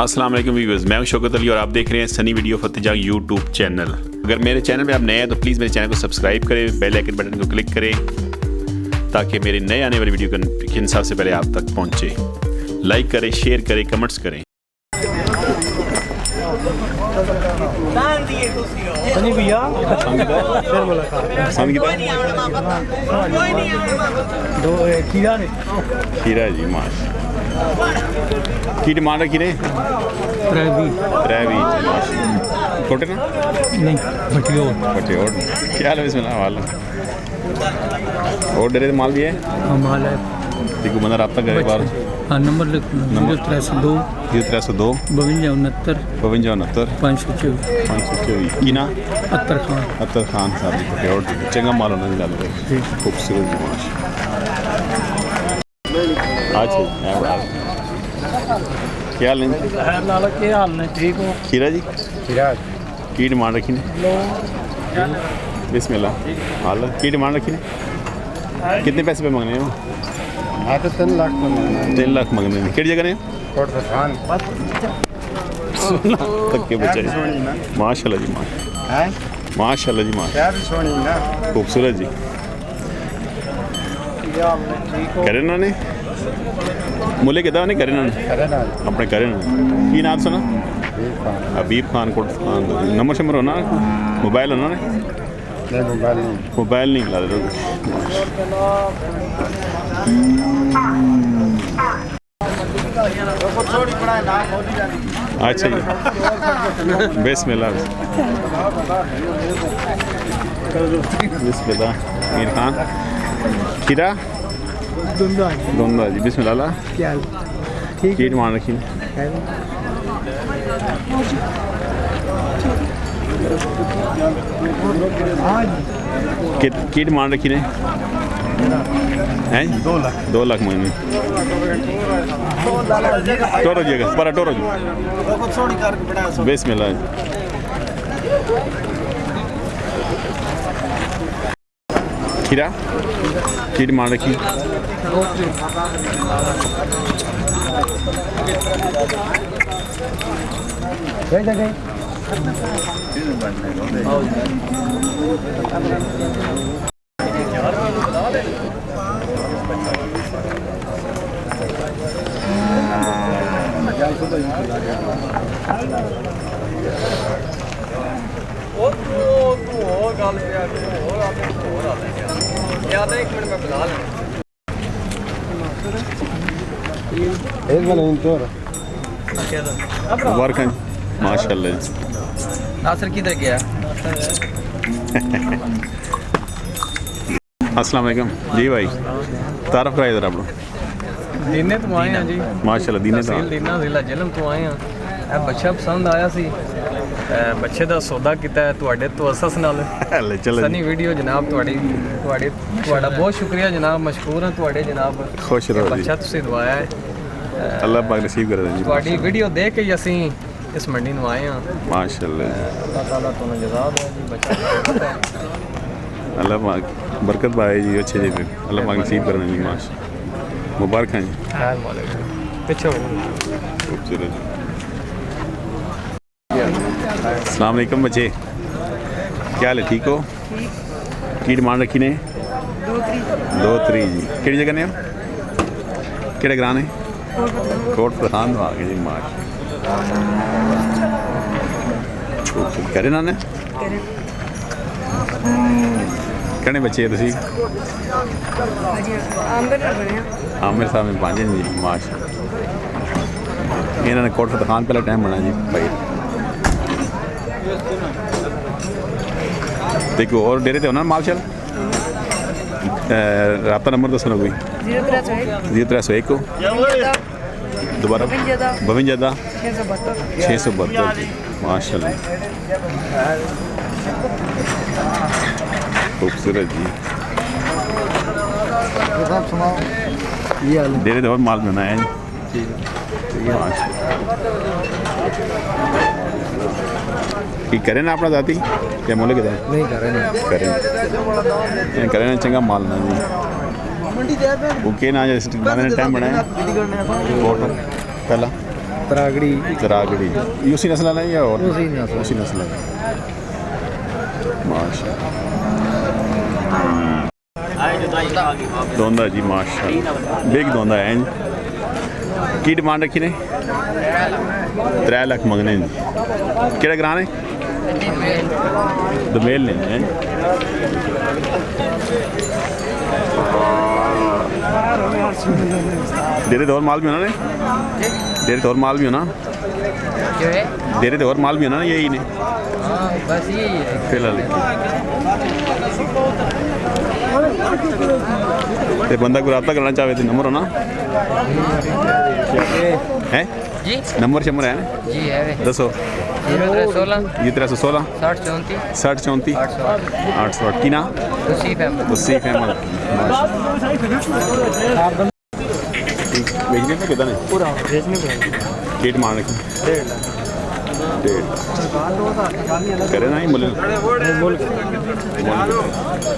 अस्सलाम वालेकुम व्यूअर्स, मैं हूं शौकत अली और आप देख रहे हैं Sunny video Fateh Jang YouTube channel. अगर मेरे चैनल पे आप नए हैं तो प्लीज़ मेरे चैनल को सब्सक्राइब करें, बेल आइकन बटन को क्लिक करें ताकि मेरे नए आने वाली वीडियो का सबसे पहले आप तक पहुंचे। लाइक करें, शेयर करें, कमेंट्स करें। सनी भैया फिर मुलाकात दो खीरा ने खीरा जी माश की डिमांड रखी ने त्रै भी माश छोटे ना नहीं बटियोड़ क्या हाल है इसमें हाल और डेरे माल भी है माल है देखो बंदा रब्ता करे बार हाँ नंबर लिख 0302 0302 5269 5269 524 की ना अत्तर खान साहब जी बटियोड़ चंगा माल होना नहीं डालो खूबसूरत जी माश अच्छा है बड़ा क्या हाल है के हाल ने ठीक हो खीरा जी खीरा की डिमांड रखी ने बिस्मिल्लाह हाल की डिमांड रखी ने कितने पैसे पे मंगने हो हाँ तो 3 लाख में 3 लाख मंगने ने किहड़ी जगह ने तक के बच्चे माशाल्लाह जी माशाल्लाह जी माशाल्लाह खूबसूरत जी करे ना ने मुले कितना नहीं करे ना अपने करे ना की नाम सुना हबीब खान कोट खान नंबर शंबर होना मोबाइल होना ने मोबाइल नहीं ला दे अच्छा जी बिस्मिल्लाह मीर खान खीरा दोंदा जी बिस्मिल्लाह क्या की डिमांड रखी की डिमांड रखी ने हैं 2 लाख महीने टोरो जगह पर टोरो बिस्मिल्लाह खीरा की डिमांड रखी मुबारक माशाल्लाह नासिर किधर गया अस्सलाम वालेकुम जी भाई तारफ करा इधर आप दीने तो आए हैं जी माशाल्लाह दीने तो दीना जिला जलम तो आए हैं ਇਹ ਬੱਚਾ ਪਸੰਦ ਆਇਆ ਸੀ ਬੱਚੇ ਦਾ ਸੌਦਾ ਕੀਤਾ ਹੈ ਤੁਹਾਡੇ ਤੋਂ ਅਸਸ ਨਾਲ ਸਨੀ ਵੀਡੀਓ ਜਨਾਬ ਤੁਹਾਡਾ ਬਹੁਤ ਸ਼ੁਕਰੀਆ ਜਨਾਬ ਮਸ਼ਕੂਰ ਹਾਂ ਤੁਹਾਡੇ ਜਨਾਬ ਖੁਸ਼ ਰਹੋ ਜੀ ਬੱਚਾ ਤੁਸੀਂ ਦਵਾਇਆ ਹੈ ਅੱਲਾਹ ਪਾਕ ਨਸੀਬ ਕਰੇ ਜੀ ਤੁਹਾਡੀ ਵੀਡੀਓ ਦੇਖ ਕੇ ਅਸੀਂ ਇਸ ਮੰਡੀ ਨੂੰ ਆਏ ਹਾਂ ਮਾਸ਼ਾਅੱਲਾ ਅੱਲਾਹ ਤਾਲਾ ਤੁਹਾਨੂੰ ਜਜ਼ਾ ਦੇ ਜੀ ਬੱਚਾ ਅੱਲਾਹ ਪਾਕ ਬਰਕਤ ਪਾਏ ਜੀ ਅੱਛੇ ਜੀ ਅੱਲਾਹ ਪਾਕ ਨਸੀਬ ਕਰਨਾ ਜੀ ਮਾਸ਼ਾ मुबारक हैं जी पीछे खूबसूरत अस्सलाम वालेकुम बच्चे क्या हाल है ठीक हो की डिमांड रखी ने 2 जी केड़ी जगह ने केड़े ग्रां ने कोट प्रधान आ गए जी माश करे ना ने कहने बच्चे तुसी आमिर साहब में 5 जी माश इन्होंने कोट दुकान पहले टाइम बना जी भाई देखो और डेरे ते होना माल चल रब्ता नंबर दसना कोई 0301 को दोबारा 52 672 माशाल्लाह खूबसूरत जी डेरे तो और माल बनाया है कि करें ना अपना जाती क्या मोले किधर नहीं करें ना चंगा माल ना जी ओके ना जैसे मैंने टाइम बनाया फोटो पहला तरागड़ी तरागड़ी, ये उसी नस्ल वाला है या और उसी नस्ल। उसी नस्ल वाला है। माशाल्लाह दोंदा जी माशाल्लाह बिग दोंदा है जी। की डिमांड रखी ने 3 लाख मंगने जी। केड़ा ग्रां है दमेल ने हैं। डेरे तो और माल भी होना ने, डेरे तो और माल भी होना, जो है डेरे तो और माल भी होना ना, यही ने बस यही है। फिलहाल ते बंदा को रब्ता करना चाहे तो नंबर होना है, जी नंबर शंबर है ना, जी है वे। दसो 0316 ये 316 60 34 60 34 808 808 की ना तौसीफ अहमद। तौसीफ अहमद बेचने में कितना है पूरा बेचने पे केट मारने की 1.5 करे ना ही बोले बोल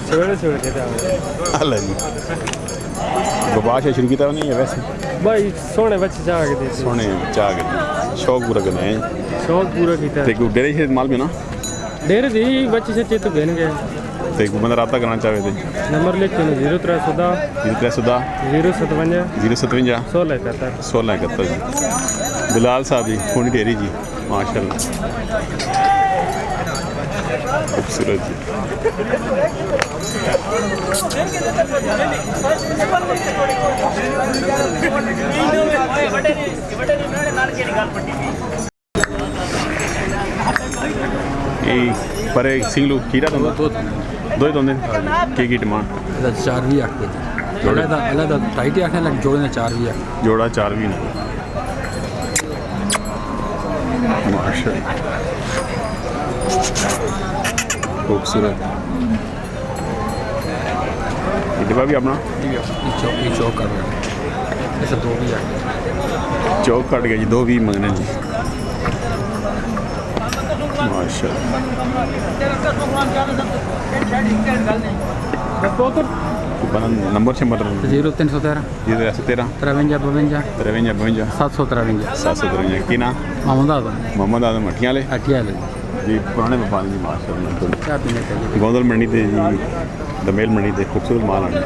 सवेरे सवेरे कहते हैं अल्लाह जी बबाश है शुरू किया नहीं है वैसे भाई सोने बच्चे चाह के दे सोने चाह के शौक पूरा करना है शौक पूरा किया ते को डेरे से माल भी ना डेरे दी बच्चे से चित बन गए। ते को बंदा रब्ता करना चाहे थे नंबर लिख के 0310 310 057 057 1671 1671 जी। बिलाल साहब जी खूनी ढेरी जी माशाल्लाह खूबसूरत जी। पर सिंगलू कीड़ा तो दो ही दोंदे की डिमांड 4 भी 8 जोड़े दा अलग टाइट ही आखने लग जोड़े ने 4 भी 8 जोड़ा 4 भी नहीं माशाल्लाह खूबसूरत। डिब्बा भी अपना चौक कर रहे ऐसे 2 भी 8 चौक कट गया जी 2 भी मंगने जी माशाल्लाह। नंबर शंबर 0313 13 53 52 53 52 753 753 की ना मोहम्मद आदम मोहम्मद आदम मठियां वाले अठिया ले जी पुराने व्यापारी जी माशाल्लाह चाय पीने के लिए गोंदल मंडी ते जी दमेल मंडी ते खूबसूरत माल आने